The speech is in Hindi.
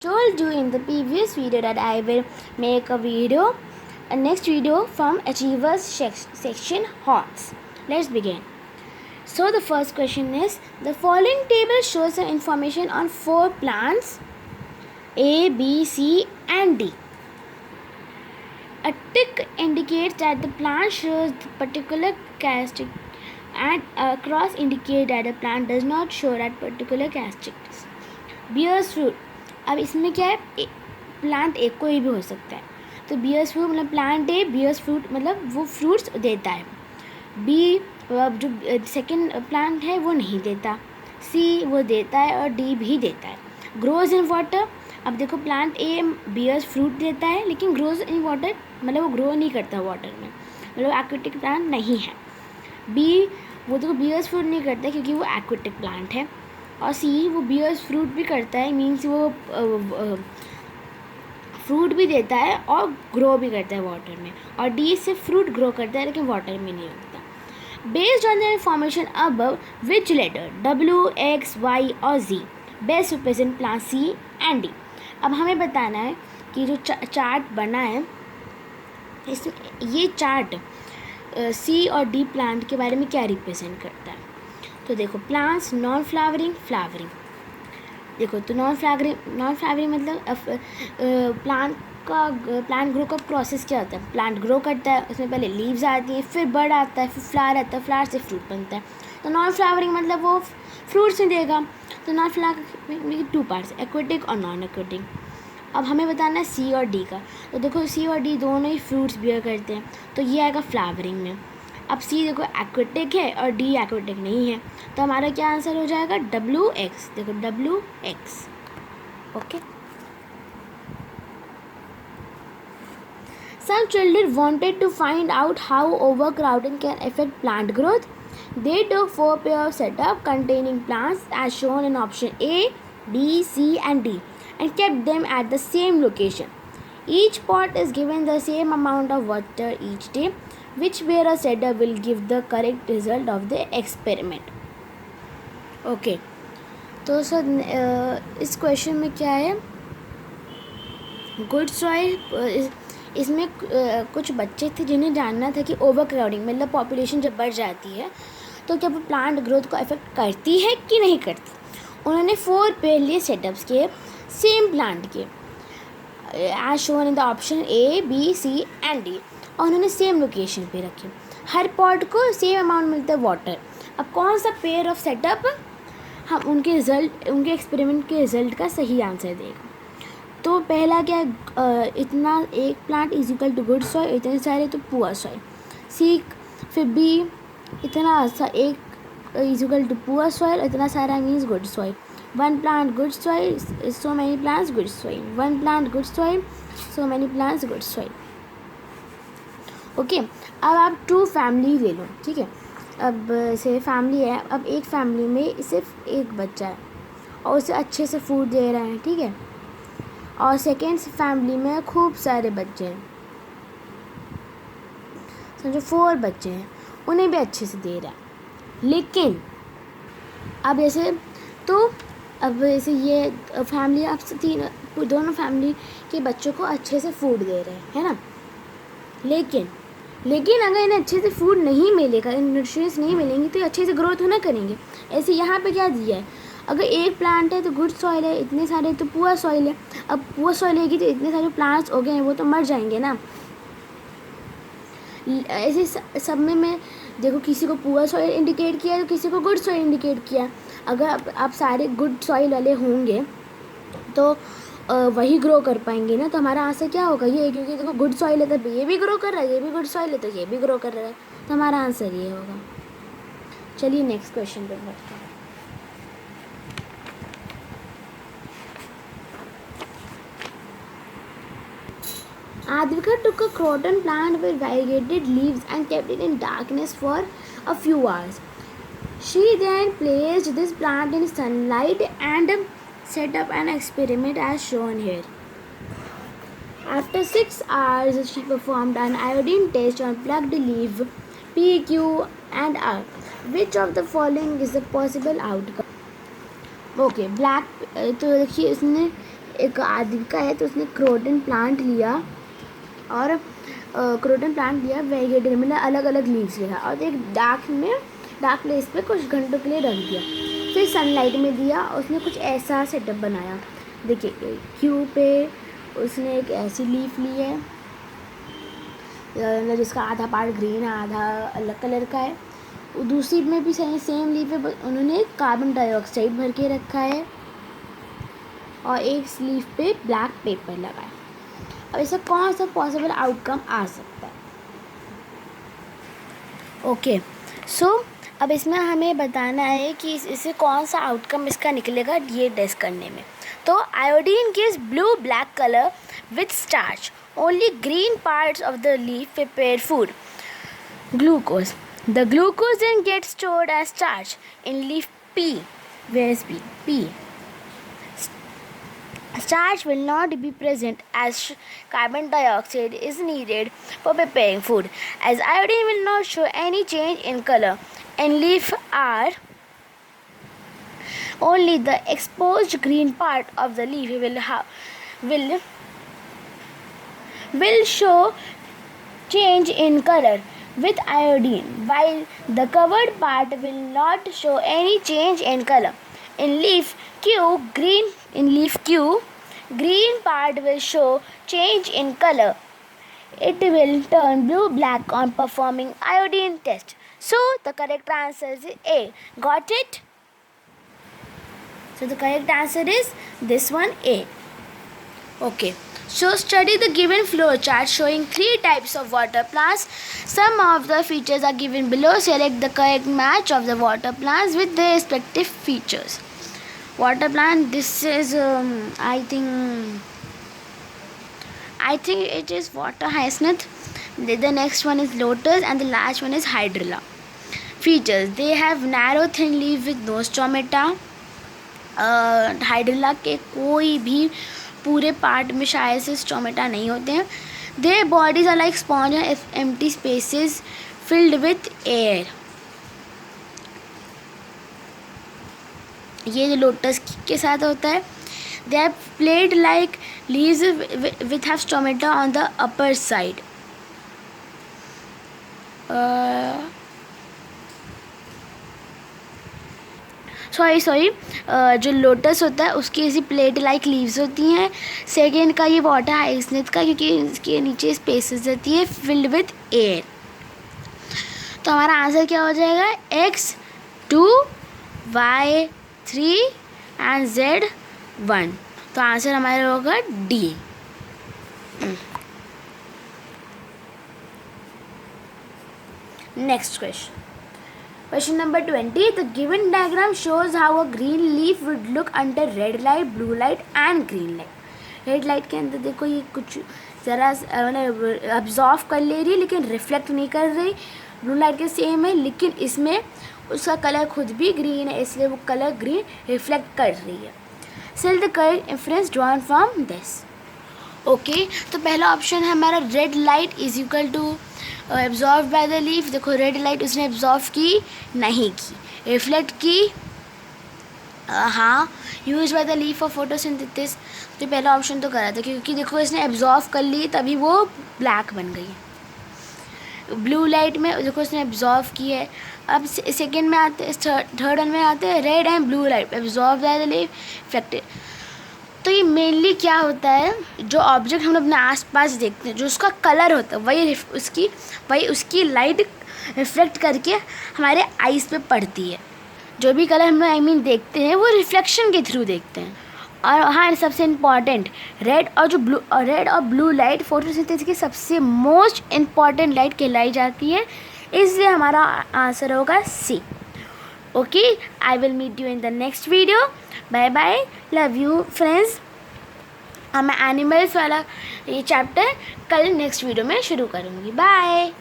Told you in the previous video that I will make a next video from Achievers section HOTS. Let's begin. So the first question is, the following table shows some information on 4 plants A, B, C and D. A tick indicates that the plant shows the particular characteristic and a cross indicates that the plant does not show that particular characteristics. Bears fruit. अब इसमें क्या है, प्लांट एक कोई भी हो सकता है. तो बियर्स फ्रूट मतलब प्लांट ए, बियर्स फ्रूट मतलब वो फ्रूट्स देता है. बी जो सेकंड प्लांट है वो नहीं देता. सी वो देता है और डी भी देता है. Grows in water. अब देखो प्लांट ए बियर्स फ्रूट देता है लेकिन ग्रोज इन वाटर मतलब वो ग्रो नहीं करता वाटर में, मतलब एक्वेटिक प्लांट नहीं है. बी वो देखो बियर्स फ्रूट नहीं करता क्योंकि वो एक्वेटिक प्लांट है. और सी वो बियर्स फ्रूट भी करता है, मीन्स वो फ्रूट भी देता है और ग्रो भी करता है वाटर में. और डी से फ्रूट ग्रो करता है लेकिन वाटर में नहीं होता. Based on the information above, which letter W, X, Y और Z best represent plant C and D. अब हमें बताना है कि जो चार्ट बना है इसमें ये चार्ट सी और डी प्लांट के बारे में क्या रिप्रेजेंट करता है. तो देखो प्लांट्स नॉन फ्लावरिंग, फ्लावरिंग. देखो तो नॉन फ्लावरिंग मतलब प्लांट ग्रो का प्रोसेस क्या होता है. प्लांट ग्रो करता है, उसमें पहले लीव्स आती हैं, फिर बड आता है, फिर फ्लावर आता है, फ्लावर से फ्रूट बनता है. तो नॉन फ्लावरिंग मतलब वो फ्रूट्स नहीं देगा. तो नॉन फ्लावरिंग में 2 पार्ट्स, एक्वेटिक और नॉन एक्वेटिक. अब हमें बताना है सी और डी का. तो देखो सी और डी दोनों ही फ्रूट्स बियर करते हैं, तो ये आएगा फ्लावरिंग में. अब सी देखो एक्वेटिक है और डी एक्वेटिक नहीं है, तो हमारा क्या आंसर हो जाएगा डब्ल्यू एक्स. देखो W x. Okay. Some children wanted to find out how overcrowding can affect plant growth. They took 4 pairs of setup containing plants as shown in option A, B, C and D and kept them at the same location. Each pot is given the same amount of water each day. Which pair of setup will give the correct result of the experiment? Okay. तो सर इस क्वेश्चन में क्या है, गुड सॉइल. इसमें कुछ बच्चे थे जिन्हें जानना था कि ओवर क्राउडिंग मतलब पॉपुलेशन जब बढ़ जाती है तो क्या वो प्लांट ग्रोथ को अफेक्ट करती है कि नहीं करती. उन्होंने 4 पेयर लिए सेटअप्स के सेम प्लांट के as shown in the option A, B, C and D, और उन्होंने सेम लोकेशन पे रखे. हर पॉट को सेम अमाउंट मिलता है वाटर. अब कौन सा पेयर ऑफ सेटअप हम उनके एक्सपेरिमेंट के रिजल्ट का सही आंसर देगा. तो पहला क्या है, इतना एक plant is equal to good soil, इतने सारे तो पुअर सॉइल. सी फिर बी इतना सा एक is equal to poor soil, इतना सारा means good soil. 1 plant good soil, so many plants good soil. 1 plant good soil, so many plants good soil. Okay. अब आप 2 फैमिली ले लो, ठीक है. अब से फैमिली है, अब एक फैमिली में सिर्फ एक बच्चा है और उसे अच्छे से फूड दे रहे हैं, ठीक है. और सेकेंड फैमिली में खूब सारे बच्चे हैं, समझो 4 बच्चे हैं, उन्हें भी अच्छे से दे रहा है. लेकिन अब जैसे अब जैसे ये फैमिली आप दोनों फैमिली के बच्चों को अच्छे से फूड दे रहे हैं, है ना. लेकिन अगर इन्हें अच्छे से फूड नहीं मिलेगा, न्यूट्रिशंस नहीं मिलेंगे तो ये अच्छे से ग्रोथ ना करेंगे. ऐसे यहाँ पे क्या दिया है, अगर एक प्लांट है तो गुड सॉइल है, इतने सारे तो पुअर सॉइल है. अब पुअर सॉइल रहेगी तो इतने सारे प्लांट्स हो गए हैं वो तो मर जाएंगे ना. ऐसे सब में मैं देखो किसी को पुअर सॉइल इंडिकेट किया तो किसी को गुड सॉइल इंडिकेट किया. अगर आप सारे गुड सॉइल वाले होंगे तो वही ग्रो कर पाएंगे ना. तो हमारा आंसर क्या होगा ये, क्योंकि देखो गुड सॉइल है तो ये भी ग्रो कर रहा है, ये भी गुड सॉइल है तो ये भी ग्रो कर रहा है, तो हमारा आंसर ये होगा. चलिए नेक्स्ट क्वेश्चन पे बढ़ते हैं. Advika took a croton plant with variegated leaves and kept it in darkness for a few hours. She then placed this plant in sunlight and set up an experiment as shown here. After 6 hours, she performed an iodine test on plucked leaf P, Q and R. Which of the following is the possible outcome? Okay. Black तो देखिए इसने एक आदमी का है, तो उसने क्रोटन प्लांट लिया और वेजिटेबल में अलग अलग लीव्स लिया और एक डार्क प्लेस पे कुछ घंटों के लिए रख दिया, फिर सनलाइट में दिया। उसने कुछ ऐसा सेटअप बनाया। देखिए क्यू पे उसने एक ऐसी लीफ ली है जिसका आधा पार्ट ग्रीन है, आधा अलग कलर का है। दूसरी में भी सेम लीफ है, उन्होंने कार्बन डाइऑक्साइड भर के रखा है और एक लीफ पे ब्लैक पेपर लगाया। अब इसका कौन सा पॉसिबल आउटकम आ सकता है? ओके, सो अब इसमें हमें बताना है कि इससे कौन सा आउटकम इसका निकलेगा ये टेस्ट करने में। तो iodine gives blue black colour with starch, only green parts of the leaf prepare food. Glucose, the glucose then gets stored as starch in leaf P. Where is P? P. Starch will not be present as carbon dioxide is needed for preparing food, as iodine will not show any change in color. In leaf R, only the exposed green part of the leaf will show change in color with iodine, while the covered part will not show any change in color. In leaf Q, green part will show change in color. It will turn blue-black on performing iodine test. So the correct answer is A. Got it? So the correct answer is this one, A. Okay. So study the given flow chart showing 3 types of water plants. Some of the features are given below. Select the correct match of the water plants with their respective features. Water plant, this is I think it is water hyacinth. The next one is lotus and the last one is hydrilla. Features, they have narrow thin leaf with no stomata. Hydrilla के कोई भी पूरे पार्ट में शायद से स्टोमेटा नहीं होते हैं। Their bodies are like sponge and empty spaces filled with air. ये जो लोटस के साथ होता है, they are plate like leaves with have stomata on the upper side. Sorry जो लोटस होता है उसकी ऐसी प्लेट लाइक लीव्स होती हैं। सेकेंड का ये वाटर हाइसिन्थ का, क्योंकि इसके नीचे स्पेसेस रहती है फिल्ड विथ एयर। तो हमारा आंसर क्या हो जाएगा? X 2, Y 3 and Z 1। तो आंसर हमारा होगा D। Next question, question number 20. The given diagram shows how a green leaf would look under red light, blue light and green light. Red light के अंदर देखो ये कुछ ज़रा अब्जॉर्व कर ले रही है लेकिन रिफ्लेक्ट नहीं कर रही। ब्लू लाइट के सेम है लेकिन इसमें उसका कलर खुद भी ग्रीन है, इसलिए वो कलर ग्रीन रिफ्लेक्ट कर रही है। Select the correct inference drawn from this. Okay, तो पहला ऑप्शन है हमारा red light is equal to absorb by the leaf. देखो रेड लाइट उसने एब्जॉर्व की नहीं की, रिफ्लेक्ट की हाँ, use by the leaf of photosynthesis. तो पहला ऑप्शन तो करा था क्योंकि देखो इसने एब्जॉर्व कर ली तभी वो ब्लैक बन गई। ब्लू लाइट में देखो इसने एब्जॉर्व की है। अब सेकेंड में आते हैं, थर्ड वन में आते हैं red and blue light absorb by the leaf reflected. तो ये मेनली क्या होता है, जो ऑब्जेक्ट हम अपने आसपास देखते हैं जो उसका कलर होता है वही उसकी लाइट रिफ्लेक्ट करके हमारे आईज पे पड़ती है। जो भी कलर हम देखते हैं वो रिफ्लेक्शन के थ्रू देखते हैं। और हाँ, सबसे इम्पॉर्टेंट रेड और ब्लू लाइट फोटोसिंथेसिस की सबसे मोस्ट इम्पॉर्टेंट लाइट कहलाई जाती है, इसलिए हमारा आंसर होगा C. Okay, I will meet you in the next video. Bye bye, love you friends. मैं एनिमल्स वाला ये चैप्टर कल नेक्स्ट वीडियो में शुरू करूँगी। बाय।